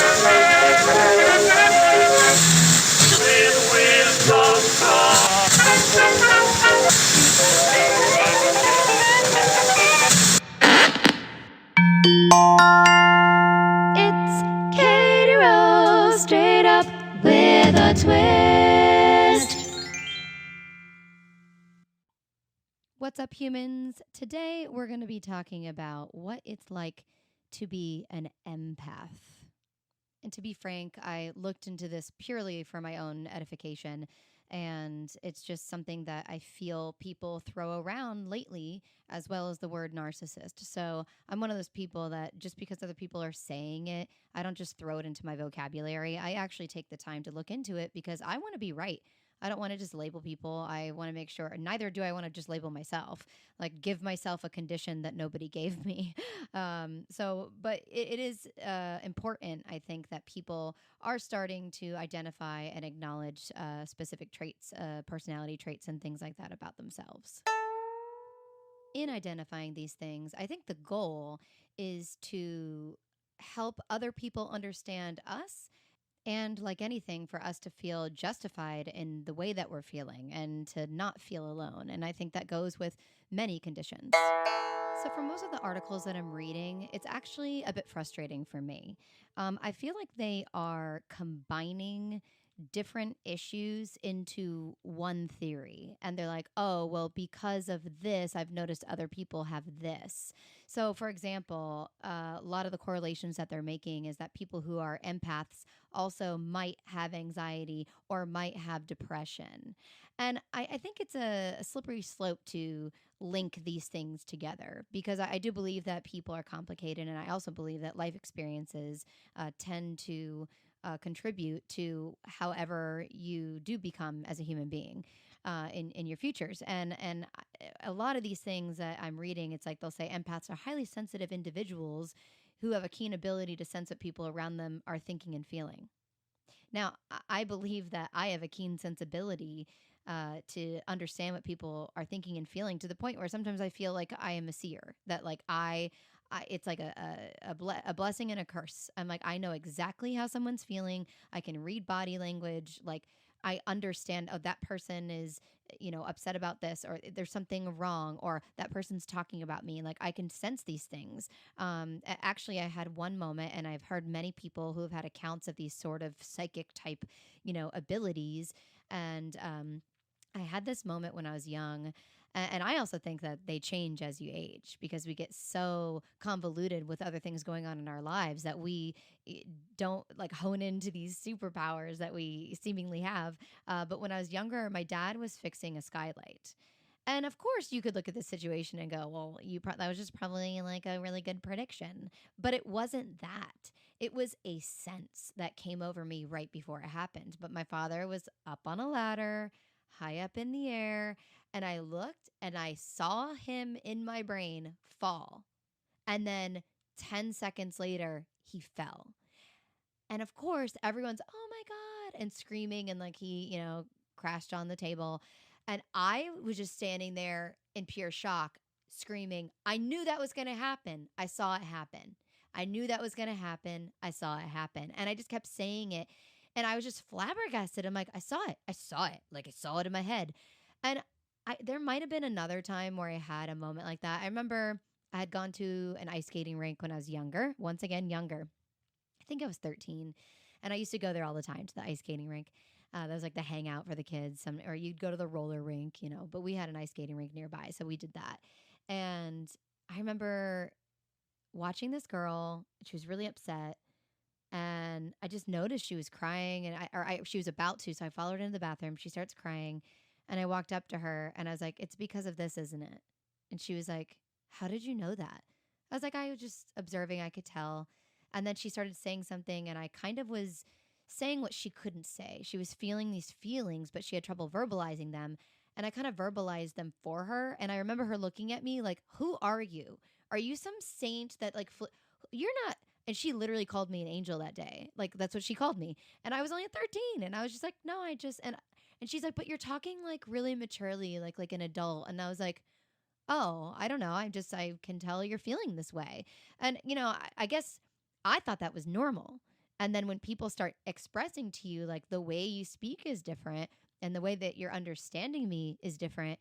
It's Katie Rose, straight up with a twist. What's up, humans? Today we're going to be talking about what it's like to be an empath. And to be frank, I looked into this purely for my own edification. And it's just something that I feel people throw around lately, as well as the word narcissist. So I'm one of those people that just because other people are saying it, I don't just throw it into my vocabulary. I actually take the time to look into it because I want to be right. I don't want to just label people. I want to make sure, neither do I want to just label myself, like give myself a condition that nobody gave me. But it is important, I think, that people are starting to identify and acknowledge specific traits, personality traits, and things like that about themselves. In identifying these things, I think the goal is to help other people understand us and, like anything, for us to feel justified in the way that we're feeling and to not feel alone. And I think that goes with many conditions. So, for most of the articles that I'm reading, it's actually a bit frustrating for me. I feel like they are combining different issues into one theory. And they're like, oh, well, because of this, I've noticed other people have this. So, for example, a lot of the correlations that they're making is that people who are empaths also might have anxiety or might have depression. And I think it's a slippery slope to link these things together because I do believe that people are complicated. And I also believe that life experiences tend to contribute to however you do become as a human being in your futures. And a lot of these things that I'm reading, it's like they'll say empaths are highly sensitive individuals who have a keen ability to sense what people around them are thinking and feeling. Now, I believe that I have a keen sensibility to understand what people are thinking and feeling to the point where sometimes I feel like I am a seer, that like it's like a blessing and a curse. I'm like, I know exactly how someone's feeling. I can read body language. Like, I understand, oh, that person is, upset about this, or there's something wrong, or that person's talking about me. Like, I can sense these things. Actually, I had one moment, and I've heard many people who have had accounts of these sort of psychic type, abilities. And I had this moment when I was young. And I also think that they change as you age because we get so convoluted with other things going on in our lives that we don't like hone into these superpowers that we seemingly have. But when I was younger, my dad was fixing a skylight. And of course, you could look at this situation and go, well, that was just probably like a really good prediction. But it wasn't that. It was a sense that came over me right before it happened. But my father was up on a ladder, high up in the air, and I looked and I saw him in my brain fall. And then 10 seconds later, he fell. And of course, everyone's, oh my God, and screaming, and like he, crashed on the table. And I was just standing there in pure shock, screaming, I knew that was going to happen. I saw it happen. I knew that was going to happen. I saw it happen. And I just kept saying it. And I was just flabbergasted. I'm like, I saw it. I saw it. Like I saw it in my head. And there might have been another time where I had a moment like that. I remember I had gone to an ice skating rink when I was younger. Once again, younger. I think I was 13. And I used to go there all the time to the ice skating rink. That was like the hangout for the kids. Or you'd go to the roller rink, but we had an ice skating rink nearby. So we did that. And I remember watching this girl. She was really upset. And I just noticed she was crying and she was about to. So I followed her into the bathroom. She starts crying. And I walked up to her and I was like, it's because of this, isn't it? And she was like, how did you know that? I was like, I was just observing. I could tell. And then she started saying something and I kind of was saying what she couldn't say. She was feeling these feelings, but she had trouble verbalizing them. And I kind of verbalized them for her. And I remember her looking at me like, who are you? Are you some saint that like, you're not. And she literally called me an angel that day. Like, that's what she called me. And I was only 13. And I was just like, no, and she's like, but you're talking like really maturely, like an adult. And I was like, oh, I don't know. I can tell you're feeling this way. And, I guess I thought that was normal. And then when people start expressing to you, like, the way you speak is different and the way that you're understanding me is different,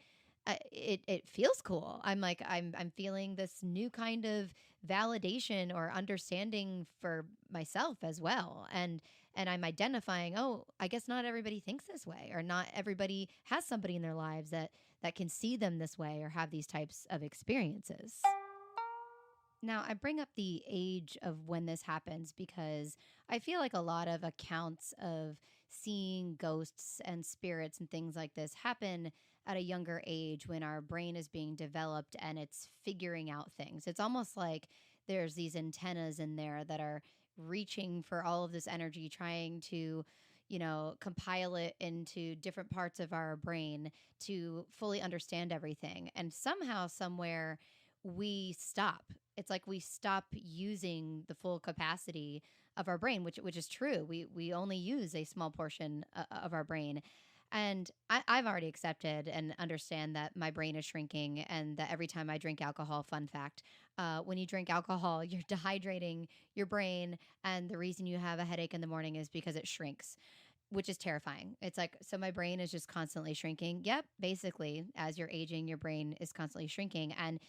it feels cool. I'm like, I'm feeling this new kind of validation or understanding for myself as well. And I'm identifying, oh, I guess not everybody thinks this way, or not everybody has somebody in their lives that can see them this way or have these types of experiences. Now, I bring up the age of when this happens because I feel like a lot of accounts of seeing ghosts and spirits and things like this happen at a younger age when our brain is being developed and it's figuring out things. It's almost like there's these antennas in there that are reaching for all of this energy, trying to, compile it into different parts of our brain to fully understand everything. And somehow, somewhere, we stop. It's like we stop using the full capacity of our brain, which is true. We only use a small portion of our brain. And I've already accepted and understand that my brain is shrinking, and that every time I drink alcohol, fun fact, when you drink alcohol, you're dehydrating your brain. And the reason you have a headache in the morning is because it shrinks, which is terrifying. It's like, so my brain is just constantly shrinking. Yep, basically, as you're aging, your brain is constantly shrinking. And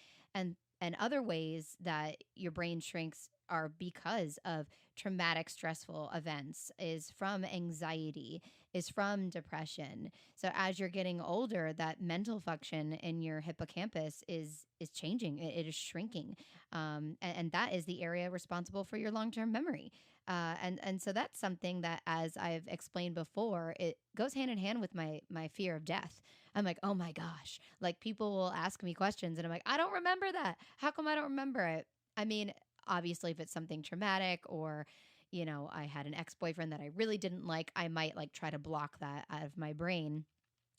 and other ways that your brain shrinks are because of traumatic stressful events, is from anxiety, is from depression. So as you're getting older, that mental function in your hippocampus is changing. It is shrinking, and that is the area responsible for your long-term memory. And so that's something that, as I've explained before, it goes hand in hand with my fear of death. I'm like, oh my gosh. Like, people will ask me questions and I'm like, I don't remember that. How come I don't remember it? I mean, obviously, if it's something traumatic, or, I had an ex-boyfriend that I really didn't like, I might like try to block that out of my brain.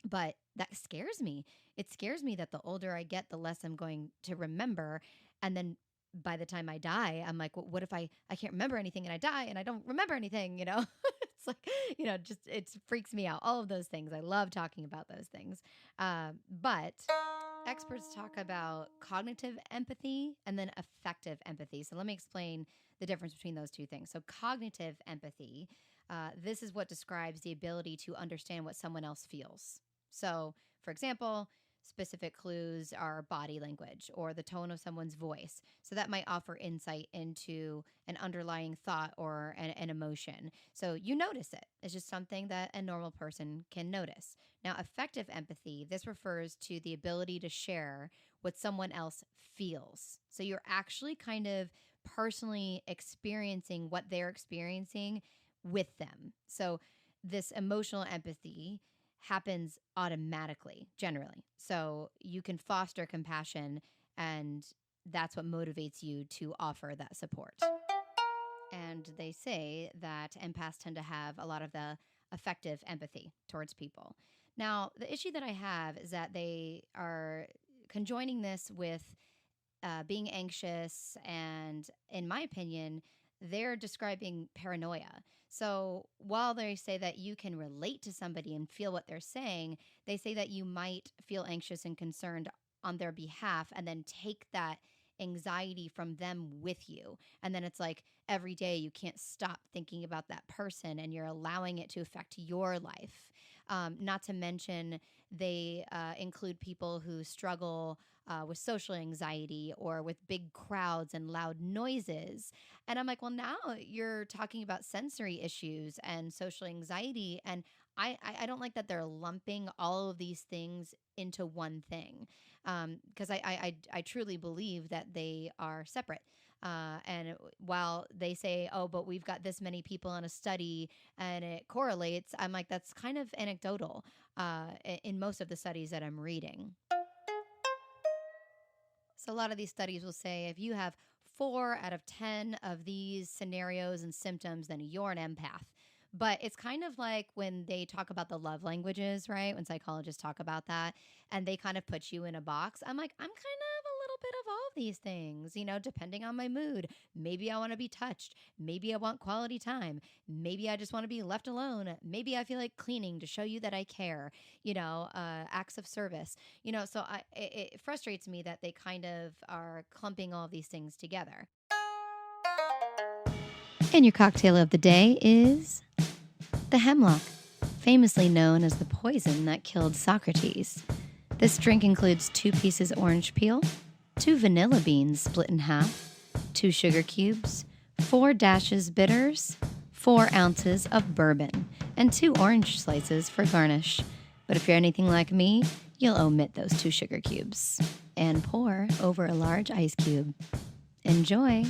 But that scares me. It scares me that the older I get, the less I'm going to remember. And then by the time I die, I'm like, well, what if I can't remember anything and I die and I don't remember anything, It's like, just it freaks me out. All of those things. I love talking about those things. But experts talk about cognitive empathy and then affective empathy. So let me explain the difference between those two things. So cognitive empathy, this is what describes the ability to understand what someone else feels. So, for example, specific clues are body language or the tone of someone's voice. So that might offer insight into an underlying thought or an emotion. So you notice it. It's just something that a normal person can notice. Now, affective empathy, this refers to the ability to share what someone else feels. So you're actually kind of personally experiencing what they're experiencing with them. So this emotional empathy happens automatically, generally. So you can foster compassion, and that's what motivates you to offer that support. And they say that empaths tend to have a lot of the affective empathy towards people. Now, the issue that I have is that they are conjoining this with being anxious, and in my opinion, they're describing paranoia. So while they say that you can relate to somebody and feel what they're saying, they say that you might feel anxious and concerned on their behalf and then take that anxiety from them with you. And then it's like every day you can't stop thinking about that person and you're allowing it to affect your life. Not to mention, they include people who struggle with social anxiety or with big crowds and loud noises. And I'm like, well, now you're talking about sensory issues and social anxiety. And I don't like that they're lumping all of these things into one thing, because I truly believe that they are separate. And while they say, oh, but we've got this many people in a study and it correlates, I'm like, that's kind of anecdotal in most of the studies that I'm reading. So a lot of these studies will say if you have 4 out of 10 of these scenarios and symptoms, then you're an empath. But it's kind of like when they talk about the love languages, right? When psychologists talk about that and they kind of put you in a box. I'm like, I'm kind of a little bit of all of these things, depending on my mood. Maybe I want to be touched. Maybe I want quality time. Maybe I just want to be left alone. Maybe I feel like cleaning to show you that I care, acts of service, so it frustrates me that they kind of are clumping all of these things together. And your cocktail of the day is the hemlock, famously known as the poison that killed Socrates. This drink includes 2 pieces orange peel, 2 vanilla beans split in half, 2 sugar cubes, 4 dashes bitters, 4 ounces of bourbon, and 2 orange slices for garnish. But if you're anything like me, you'll omit those 2 sugar cubes and pour over a large ice cube. Enjoy!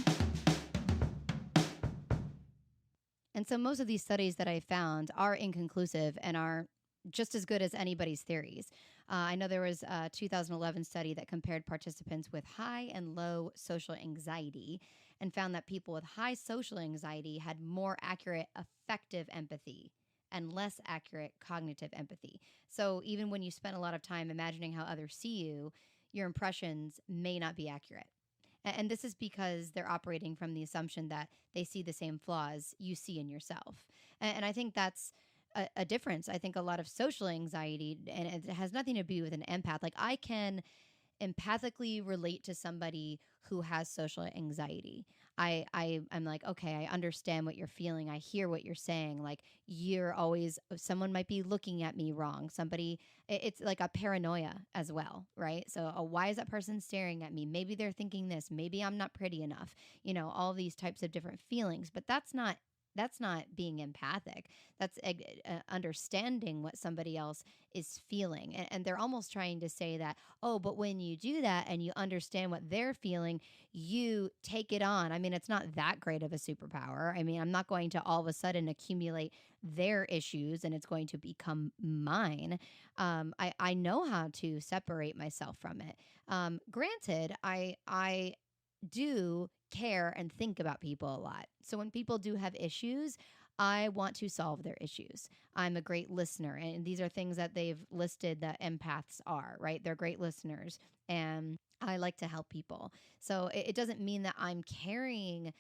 And so most of these studies that I found are inconclusive and are just as good as anybody's theories. I know there was a 2011 study that compared participants with high and low social anxiety and found that people with high social anxiety had more accurate affective empathy and less accurate cognitive empathy. So even when you spend a lot of time imagining how others see you, your impressions may not be accurate. And this is because they're operating from the assumption that they see the same flaws you see in yourself. And I think that's a difference. I think a lot of social anxiety, and it has nothing to do with an empath. Like I can empathically relate to somebody who has social anxiety. I'm like, okay, I understand what you're feeling. I hear what you're saying. Like you're always, someone might be looking at me wrong. It's like a paranoia as well, right? So why is that person staring at me? Maybe they're thinking this. Maybe I'm not pretty enough. All these types of different feelings. But that's not being empathic. That's understanding what somebody else is feeling. And they're almost trying to say that, oh, but when you do that and you understand what they're feeling, you take it on. I mean, it's not that great of a superpower. I mean, I'm not going to all of a sudden accumulate their issues and it's going to become mine. I know how to separate myself from it. Granted, I do care and think about people a lot. So when people do have issues, I want to solve their issues. I'm a great listener. And these are things that they've listed that empaths are, right? They're great listeners. And I like to help people. So it doesn't mean that I'm carrying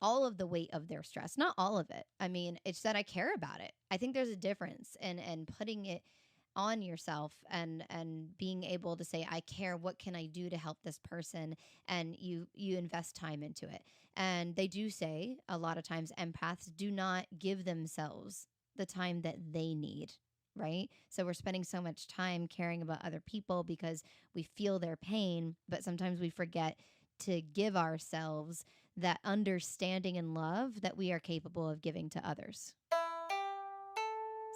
all of the weight of their stress. Not all of it. I mean, it's that I care about it. I think there's a difference in putting it on yourself and being able to say, I care, what can I do to help this person? And you invest time into it. And they do say a lot of times empaths do not give themselves the time that they need. Right. So we're spending so much time caring about other people because we feel their pain, but sometimes we forget to give ourselves that understanding and love that we are capable of giving to others.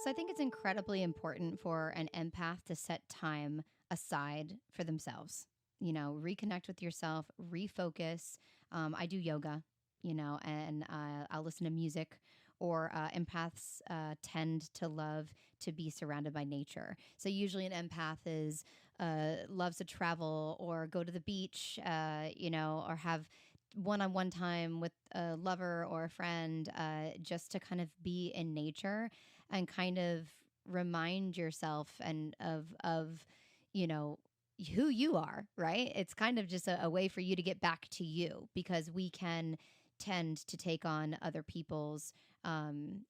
So I think it's incredibly important for an empath to set time aside for themselves. Reconnect with yourself, refocus. I do yoga, and I'll listen to music. Or empaths tend to love to be surrounded by nature. So usually an empath is loves to travel or go to the beach, or have one-on-one time with a lover or a friend, just to kind of be in nature and kind of remind yourself and of you know who you are, right? It's kind of just a way for you to get back to you, because we can tend to take on other people's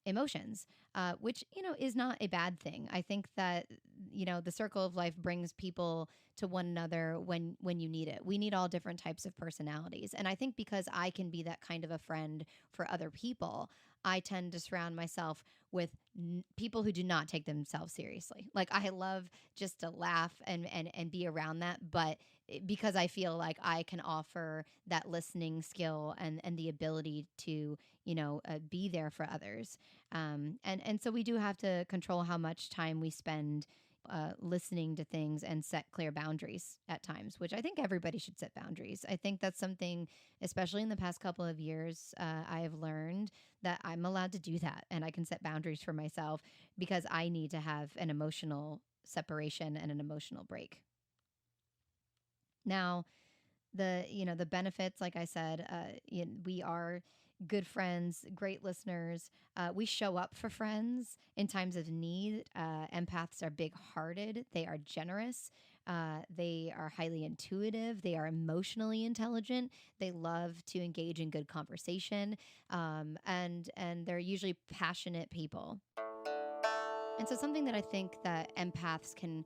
emotions, which is not a bad thing. I think that the circle of life brings people to one another when you need it. We need all different types of personalities, and I think because I can be that kind of a friend for other people, I tend to surround myself with people who do not take themselves seriously. Like I love just to laugh and be around that, but because I feel like I can offer that listening skill and the ability to be there for others. And so we do have to control how much time we spend listening to things and set clear boundaries at times, which I think everybody should set boundaries. I think that's something, especially in the past couple of years, I have learned that I'm allowed to do that and I can set boundaries for myself because I need to have an emotional separation and an emotional break. Now, the benefits, like I said, we are good friends, great listeners. We show up for friends in times of need. Empaths are big hearted, they are generous, they are highly intuitive, they are emotionally intelligent, they love to engage in good conversation, and they're usually passionate people. And so something that I think that empaths can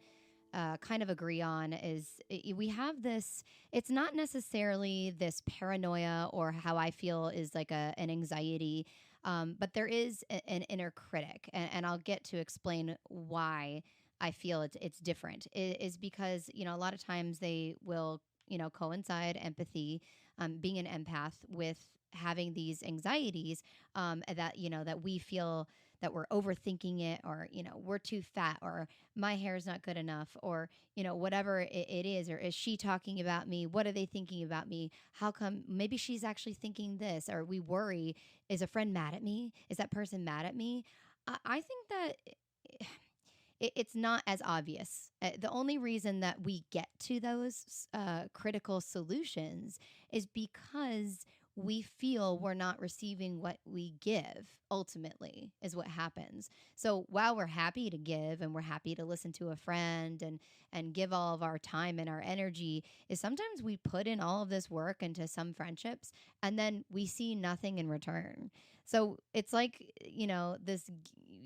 kind of agree on is we have this, it's not necessarily this paranoia or how I feel is like an anxiety, but there is an inner critic. And I'll get to explain why I feel it's different. It is because, a lot of times they will, coincide empathy, being an empath with having these anxieties, that, that we feel that we're overthinking it, or we're too fat, or my hair is not good enough, or whatever it is. Or is she talking about me? What are they thinking about me? How come? Maybe she's actually thinking this. Or we worry, is a friend mad at me? Is that person mad at me? I think that it's not as obvious. The only reason that we get to those critical solutions is because we feel we're not receiving what we give, ultimately, is what happens. So while we're happy to give, and we're happy to listen to a friend, and give all of our time and our energy, is sometimes we put in all of this work into some friendships, and then we see nothing in return. So it's like,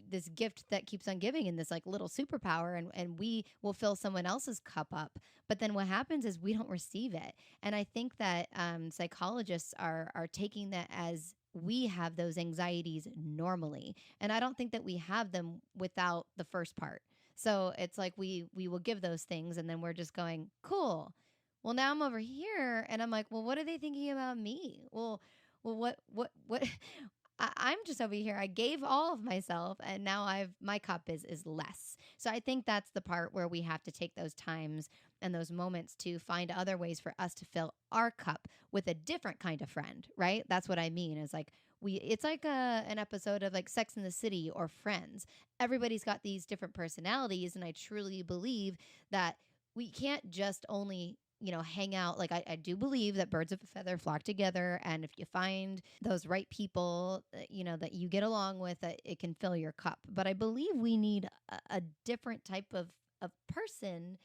this gift that keeps on giving, and this like little superpower, and we will fill someone else's cup up. But then what happens is we don't receive it. And I think that psychologists are taking that as we have those anxieties normally. And I don't think that we have them without the first part. So it's like we will give those things, and then we're just going, cool. Well, now I'm over here, and I'm like, well, what are they thinking about me? Well, what I'm just over here. I gave all of myself, and now my cup is less. So I think that's the part where we have to take those times and those moments to find other ways for us to fill our cup with a different kind of friend, right? That's what I mean. Is like it's like an episode of like Sex in the City or Friends. Everybody's got these different personalities, and I truly believe that we can't just only hang out. Like I do believe that birds of a feather flock together. And if you find those right people, that you get along with, it can fill your cup. But I believe we need a different type of person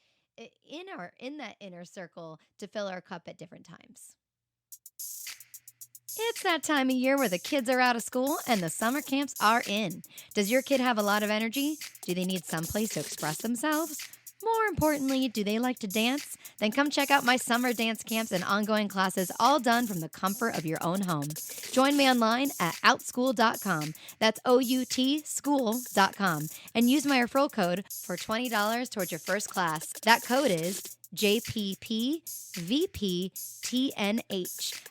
in that inner circle to fill our cup at different times. It's that time of year where the kids are out of school and the summer camps are in. Does your kid have a lot of energy? Do they need someplace to express themselves? More importantly, do they like to dance? Then come check out my summer dance camps and ongoing classes, all done from the comfort of your own home. Join me online at outschool.com. That's OUT school.com. And use my referral code for $20 towards your first class. That code is JPPVPTNH.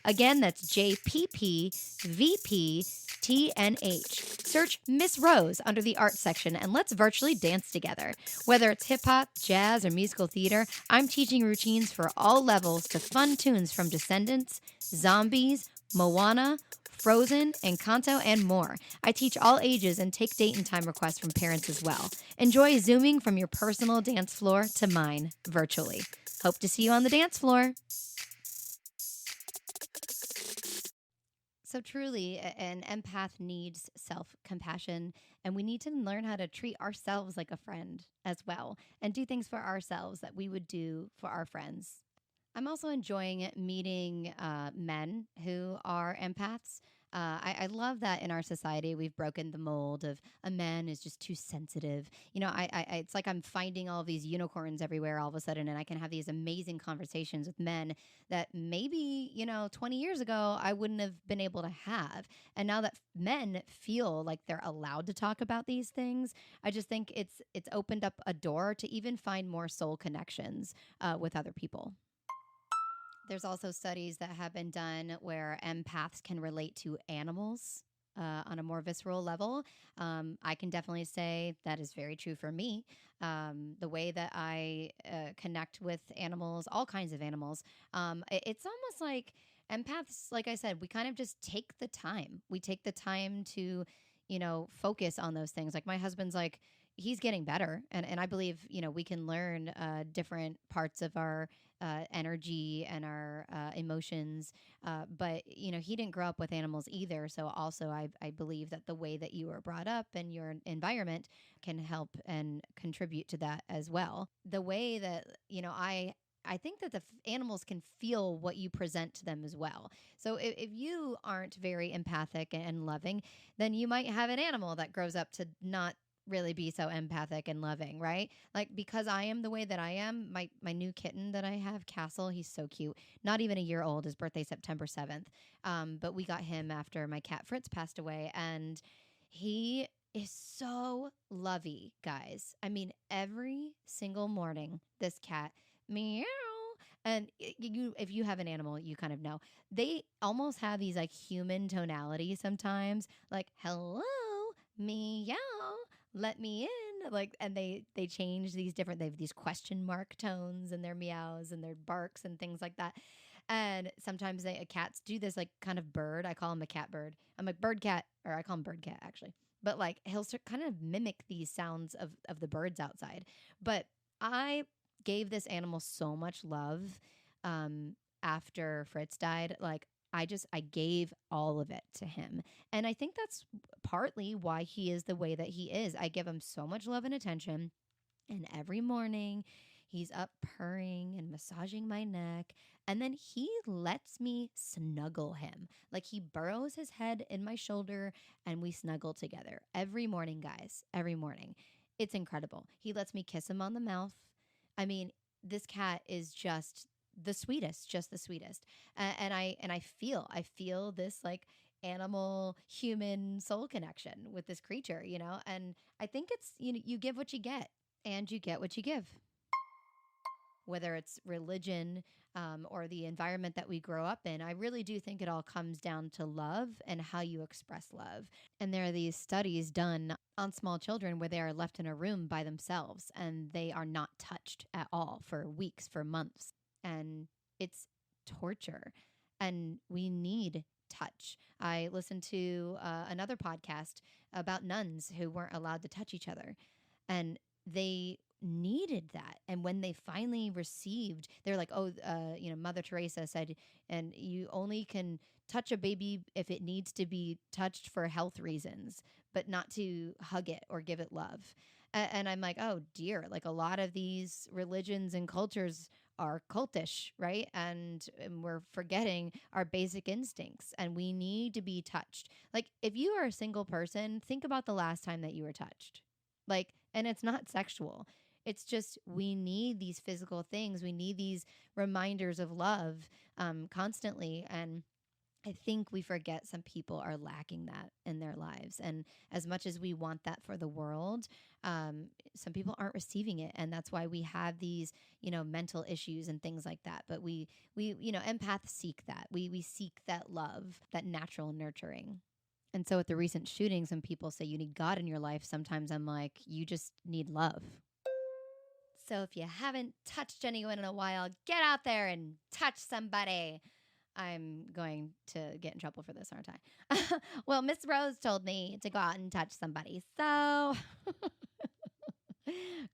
Again, that's JPPVPTNH. Search Miss Rose under the Arts section, and let's virtually dance together. Whether it's hip hop, jazz, or musical theater, I'm teaching routines for all levels to fun tunes from Descendants, Zombies, Moana, Frozen, Encanto, and more. I teach all ages and take date and time requests from parents as well. Enjoy zooming from your personal dance floor to mine virtually. Hope to see you on the dance floor. So truly, an empath needs self-compassion, and we need to learn how to treat ourselves like a friend as well, and do things for ourselves that we would do for our friends. I'm also enjoying meeting men who are empaths. I love that in our society we've broken the mold of a man is just too sensitive. It's like I'm finding all these unicorns everywhere all of a sudden, and I can have these amazing conversations with men that maybe 20 years ago I wouldn't have been able to have. And now that men feel like they're allowed to talk about these things, I just think it's opened up a door to even find more soul connections with other people. There's also studies that have been done where empaths can relate to animals on a more visceral level. I can definitely say that is very true for me. The way that I connect with animals, all kinds of animals, it's almost like empaths, like I said, we kind of just take the time. We take the time to, focus on those things. Like my husband's like, he's getting better. And I believe, we can learn different parts of our energy and our emotions. But, he didn't grow up with animals either. So also, I believe that the way that you were brought up and your environment can help and contribute to that as well. The way that, I think that the animals can feel what you present to them as well. So if you aren't very empathic and loving, then you might have an animal that grows up to not really be so empathic and loving, right? Like because I am the way that I am, my new kitten that I have, Castle, he's so cute. Not even a year old. His birthday September 7th. But we got him after my cat Fritz passed away, and he is so lovey, guys. I mean, every single morning, this cat meow. And you, if you have an animal, you kind of know they almost have these like human tonality sometimes, like hello, meow, let me in, like, and they change these different, they have these question mark tones in their meows and their barks and things like that. And sometimes cats do this like kind of bird, I call him a cat bird, I'm like bird cat, or I call him bird cat actually, but like he'll kind of mimic these sounds of the birds outside. But I gave this animal so much love, um after Fritz died. Like I gave all of it to him. And I think that's partly why he is the way that he is. I give him so much love and attention. And every morning he's up purring and massaging my neck. And then he lets me snuggle him. Like he burrows his head in my shoulder and we snuggle together every morning, guys. Every morning. It's incredible. He lets me kiss him on the mouth. I mean, this cat is just the sweetest. And I feel this like animal human soul connection with this creature, and I think it's, you give what you get and you get what you give. Whether it's religion, or the environment that we grow up in, I really do think it all comes down to love and how you express love. And there are these studies done on small children where they are left in a room by themselves and they are not touched at all for weeks, for months. And it's torture. And we need touch. I listened to another podcast about nuns who weren't allowed to touch each other. And they needed that. And when they finally received, they're like, oh, Mother Teresa said, and you only can touch a baby if it needs to be touched for health reasons, but not to hug it or give it love. And I'm like, oh dear, like a lot of these religions and cultures are cultish, right? And we're forgetting our basic instincts and we need to be touched. Like if you are a single person, think about the last time that you were touched. Like, and it's not sexual. It's just we need these physical things. We need these reminders of love, constantly. And I think we forget some people are lacking that in their lives. And as much as we want that for the world, some people aren't receiving it. And that's why we have these, mental issues and things like that. But empaths seek that. We seek that love, that natural nurturing. And so, with the recent shootings, when people say you need God in your life, sometimes I'm like, you just need love. So, if you haven't touched anyone in a while, get out there and touch somebody. I'm going to get in trouble for this, aren't I? Well, Miss Rose told me to go out and touch somebody. So,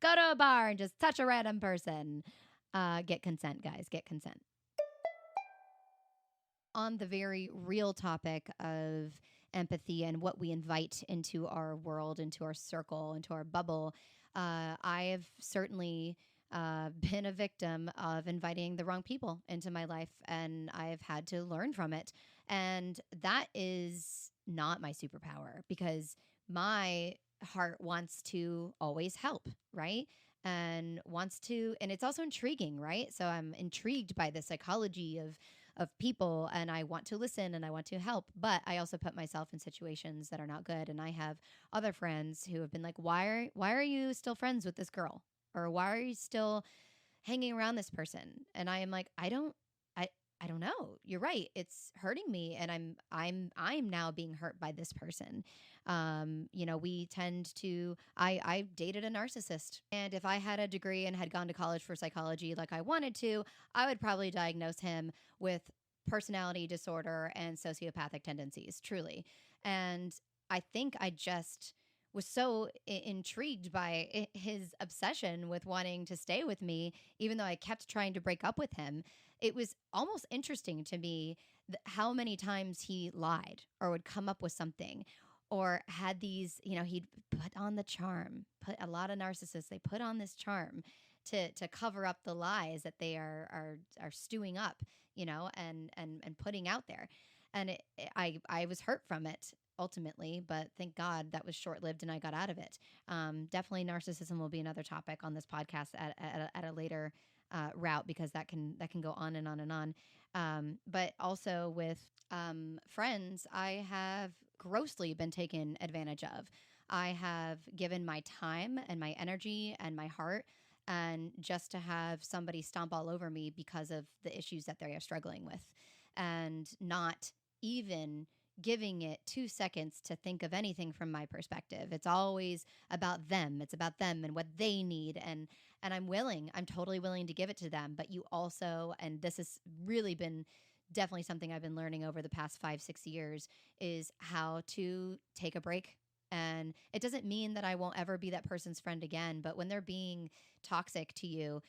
go to a bar and just touch a random person. Get consent, guys. Get consent. On the very real topic of empathy and what we invite into our world, into our circle, into our bubble, I have certainly been a victim of inviting the wrong people into my life, and I've had to learn from it. And that is not my superpower because my heart wants to always help, right? And it's also intriguing, right? So I'm intrigued by the psychology of people and I want to listen and I want to help, but I also put myself in situations that are not good. And I have other friends who have been like, why are you still friends with this girl? Or why are you still hanging around this person? And I am like, I don't know. You're right. It's hurting me and I'm now being hurt by this person. We tend to I dated a narcissist. And if I had a degree and had gone to college for psychology like I wanted to, I would probably diagnose him with personality disorder and sociopathic tendencies, truly. And I think I just was so intrigued by his obsession with wanting to stay with me, even though I kept trying to break up with him. It was almost interesting to me how many times he lied or would come up with something or had these, he'd put on the charm. Put a lot of narcissists, they put on this charm to cover up the lies that they are stewing up, and putting out there. And I was hurt from it. ultimately, but thank God that was short lived and I got out of it. Definitely, narcissism will be another topic on this podcast at a later route, because that can go on and on and on. But also with friends, I have grossly been taken advantage of. I have given my time and my energy and my heart, and just to have somebody stomp all over me because of the issues that they are struggling with, and not even giving it 2 seconds to think of anything from my perspective. It's always about them. It's about them and what they need. And I'm totally willing to give it to them. But you also, and this has really been definitely something I've been learning over the past 5, 6 years, is how to take a break. And it doesn't mean that I won't ever be that person's friend again, but when they're being toxic to you,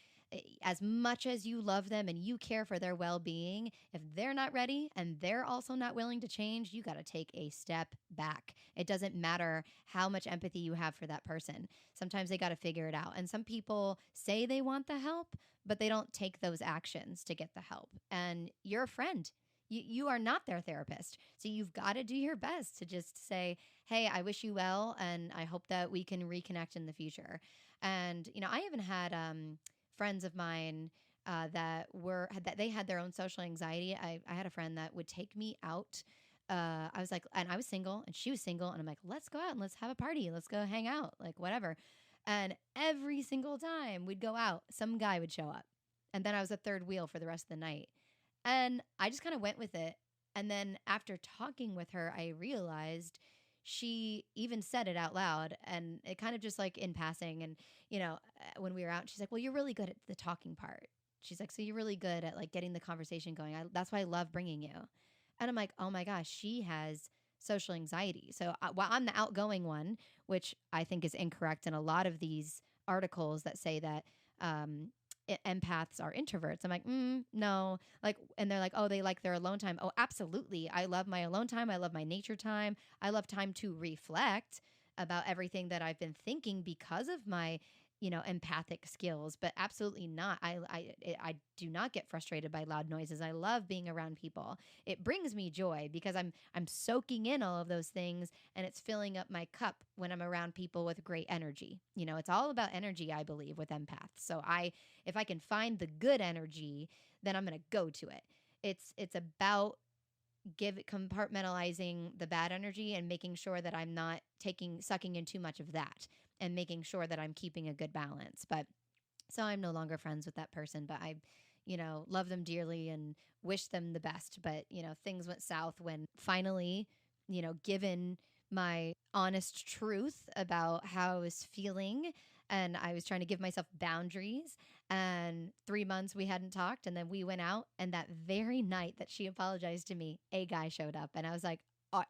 as much as you love them and you care for their well being, if they're not ready and they're also not willing to change, you got to take a step back. It doesn't matter how much empathy you have for that person. Sometimes they got to figure it out. And some people say they want the help, but they don't take those actions to get the help. And you're a friend. You are not their therapist. So you've got to do your best to just say, hey, I wish you well, and I hope that we can reconnect in the future. And, I even had friends of mine that they had their own social anxiety. I had a friend that would take me out. I was like, and I was single and she was single. And I'm like, let's go out and let's have a party. Let's go hang out, like whatever. And every single time we'd go out, some guy would show up. And then I was a third wheel for the rest of the night. And I just kind of went with it. And then after talking with her, I realized she even said it out loud, and it kind of just like in passing. And, when we were out, she's like, well, you're really good at the talking part. She's like, so you're really good at like getting the conversation going. That's why I love bringing you. And I'm like, oh my gosh, she has social anxiety. So while I'm the outgoing one, which I think is incorrect in a lot of these articles that say that empaths are introverts. I'm like, no. Like, and they're like, oh, they like their alone time. Oh, absolutely. I love my alone time. I love my nature time. I love time to reflect about everything that I've been thinking because of my, empathic skills. But absolutely not. I do not get frustrated by loud noises. I love being around people. It brings me joy because I'm soaking in all of those things, and it's filling up my cup when I'm around people with great energy. It's all about energy, I believe, with empaths. So if I can find the good energy, then I'm going to go to it. It's about compartmentalizing the bad energy and making sure that I'm not sucking in too much of that, and making sure that I'm keeping a good balance. But so I'm no longer friends with that person, but I, love them dearly and wish them the best. But, things went south when finally, given my honest truth about how I was feeling, and I was trying to give myself boundaries. And 3 months we hadn't talked, and then we went out. And that very night that she apologized to me, a guy showed up, and I was like,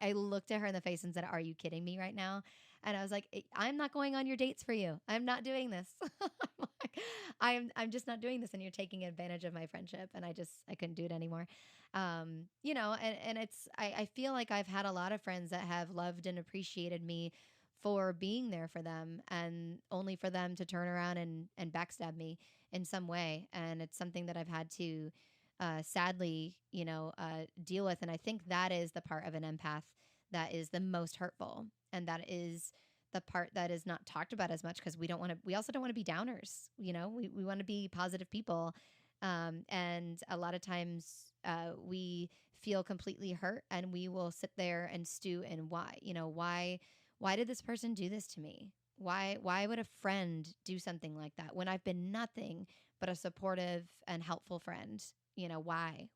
I looked at her in the face and said, are you kidding me right now? And I was like, I'm not going on your dates for you. I'm not doing this. I'm just not doing this. And you're taking advantage of my friendship. And I couldn't do it anymore. And I feel like I've had a lot of friends that have loved and appreciated me for being there for them, and only for them to turn around and backstab me in some way. And it's something that I've had to sadly, deal with. And I think that is the part of an empath that is the most hurtful. And that is the part that is not talked about as much, because we also don't want to be downers. We want to be positive people. And a lot of times we feel completely hurt, and we will sit there and stew in why did this person do this to me? Why would a friend do something like that when I've been nothing but a supportive and helpful friend? Why?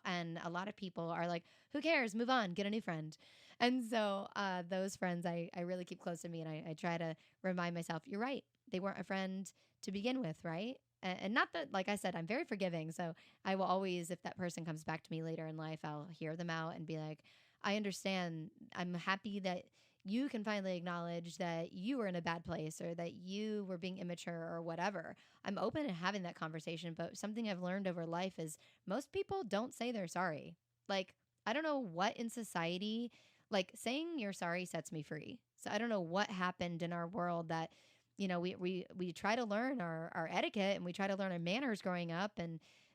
And a lot of people are like, who cares? Move on, get a new friend. And so those friends I really keep close to me, and I try to remind myself, you're right. They weren't a friend to begin with, right? And not that, like I said, I'm very forgiving. So I will always, if that person comes back to me later in life, I'll hear them out and be like, I understand. I'm happy that you can finally acknowledge that you were in a bad place, or that you were being immature, or whatever. I'm open to having that conversation. But something I've learned over life is most people don't say they're sorry. Like, I don't know what in society, like saying you're sorry sets me free. So I don't know what happened in our world that, we try to learn our etiquette, and we try to learn our manners growing up.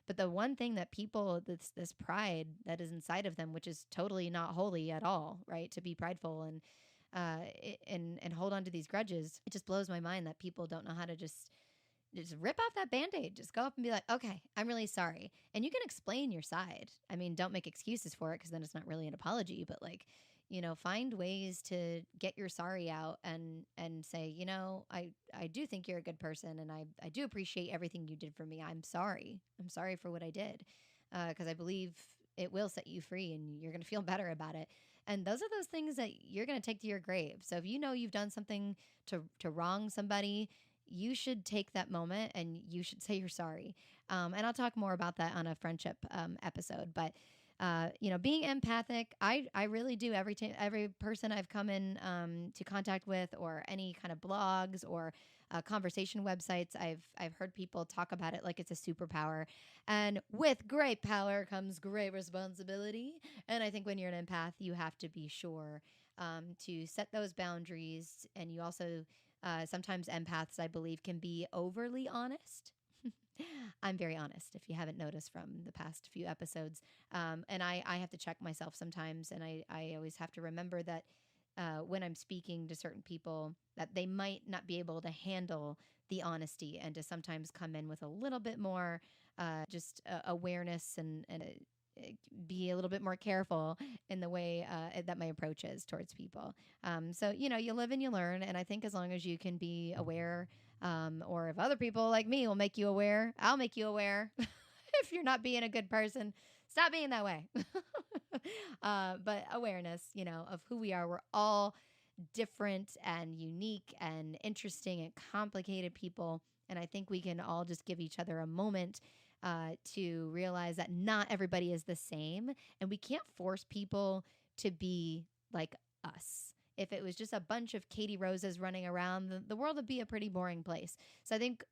But the one thing that people, this pride that is inside of them, which is totally not holy at all, right? To be prideful and hold on to these grudges, it just blows my mind that people don't know how to just rip off that Band-Aid. Just go up and be like, okay, I'm really sorry. And you can explain your side. I mean, don't make excuses for it, because then it's not really an apology, but like, find ways to get your sorry out and say, I do think you're a good person, and I do appreciate everything you did for me. I'm sorry. I'm sorry for what I did, because I believe it will set you free and you're going to feel better about it. And those are those things that you're going to take to your grave. So if you know you've done something to wrong somebody, you should take that moment and you should say you're sorry. And I'll talk more about that on a friendship episode. But being empathic, I really do. Every person I've come in to contact with, or any kind of blogs or conversation websites, I've heard people talk about it like it's a superpower. And with great power comes great responsibility. And I think when you're an empath, you have to be sure to set those boundaries. And you also sometimes empaths, I believe, can be overly honest. I'm very honest, if you haven't noticed from the past few episodes. And I have to check myself sometimes. And I always have to remember that when I'm speaking to certain people, that they might not be able to handle the honesty, and to sometimes come in with a little bit more awareness and be a little bit more careful in the way that my approach is towards people. So, you live and you learn. And I think as long as you can be aware, or if other people like me will make you aware, I'll make you aware. If you're not being a good person, stop being that way. But awareness, of who we are. We're all different and unique and interesting and complicated people. And I think we can all just give each other a moment to realize that not everybody is the same. And we can't force people to be like us. If it was just a bunch of Katie Roses running around, the world would be a pretty boring place. So I think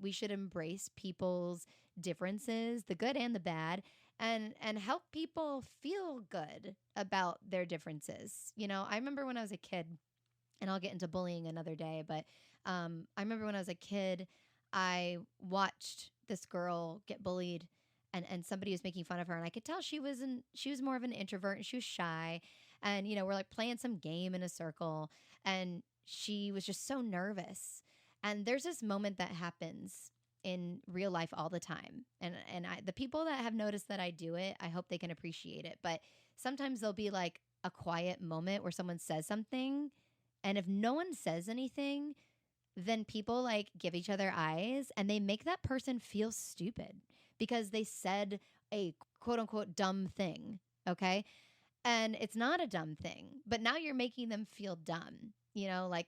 we should embrace people's differences, the good and the bad, and help people feel good about their differences. I remember when I was a kid, and I'll get into bullying another day, but I remember when I was a kid, I watched this girl get bullied, and somebody was making fun of her, and I could tell she was more of an introvert, and she was shy. And we're like playing some game in a circle, and she was just so nervous. And there's this moment that happens in real life all the time, and the people that have noticed that I do it, I hope they can appreciate it. But sometimes there'll be like a quiet moment where someone says something, and if no one says anything, then people like give each other eyes, and they make that person feel stupid because they said a quote unquote dumb thing. Okay. And it's not a dumb thing, but now you're making them feel dumb,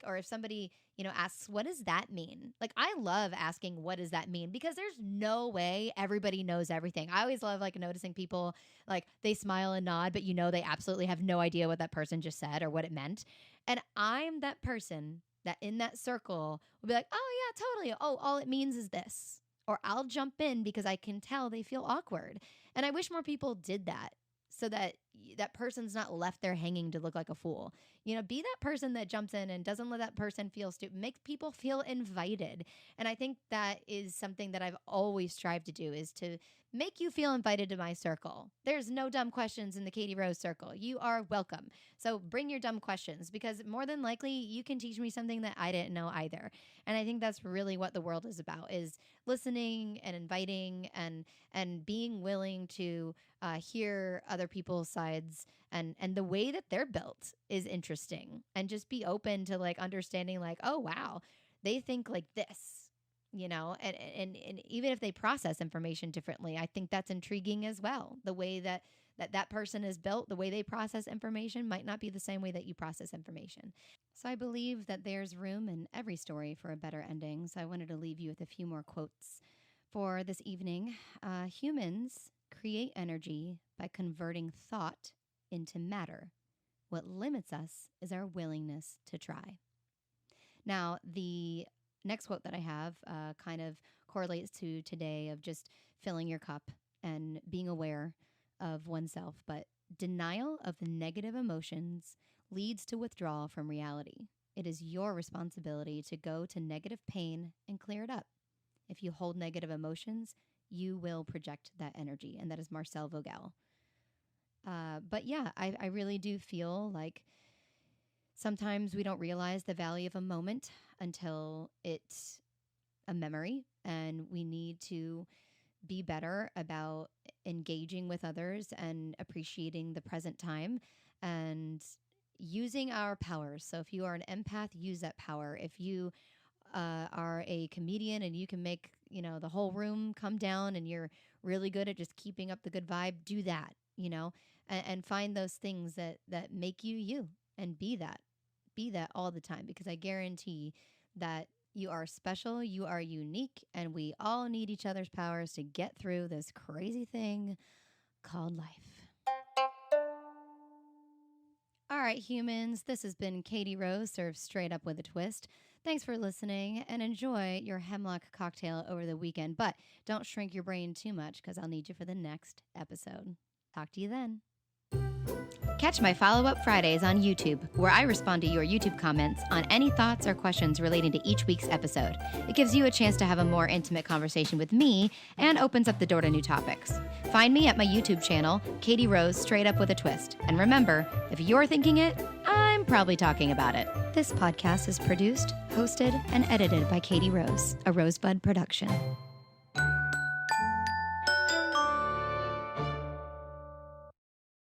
or if somebody, asks, what does that mean? Like, I love asking, what does that mean? Because there's no way everybody knows everything. I always love like noticing people, like they smile and nod, but they absolutely have no idea what that person just said or what it meant. And I'm that person that in that circle will be like, oh yeah, totally. Oh, all it means is this. Or I'll jump in because I can tell they feel awkward. And I wish more people did that, so that that person's not left there hanging to look like a fool. Be that person that jumps in and doesn't let that person feel stupid. Make people feel invited. And I think that is something that I've always strived to do, is to make you feel invited to my circle. There's no dumb questions in the Katie Rose circle. You are welcome. So bring your dumb questions, because more than likely you can teach me something that I didn't know either. And I think that's really what the world is about, is listening and inviting and being willing to hear other people's sides, and the way that they're built is interesting, and just be open to like understanding like, oh wow, they think like this, and even if they process information differently, I think that's intriguing as well. The way that person is built, the way they process information might not be the same way that you process information. So I believe that there's room in every story for a better ending. So I wanted to leave you with a few more quotes for this evening. Humans create energy by converting thought into matter. What limits us is our willingness to try. Now, the next quote that I have kind of correlates to today, of just filling your cup and being aware of oneself. But denial of negative emotions leads to withdrawal from reality. It is your responsibility to go to negative pain and clear it up. If you hold negative emotions, you will project that energy. And that is Marcel Vogel. But yeah, I really do feel like sometimes we don't realize the value of a moment until it's a memory, and we need to be better about engaging with others and appreciating the present time and using our powers. So if you are an empath, use that power. If you are a comedian and you can make, the whole room come down and you're really good at just keeping up the good vibe, do that, and find those things that make you you, and be that all the time, because I guarantee that you are special, you are unique, and we all need each other's powers to get through this crazy thing called life. All right, humans, this has been Katie Rose, served straight up with a twist. Thanks for listening, and enjoy your hemlock cocktail over the weekend. But don't shrink your brain too much, because I'll need you for the next episode. Talk to you then. Catch my follow-up Fridays on YouTube, where I respond to your YouTube comments on any thoughts or questions relating to each week's episode. It gives you a chance to have a more intimate conversation with me and opens up the door to new topics. Find me at my YouTube channel, Katie Rose, straight up with a twist. And remember, if you're thinking it, I'm probably talking about it. This podcast is produced, hosted, and edited by Katie Rose, a Rosebud production.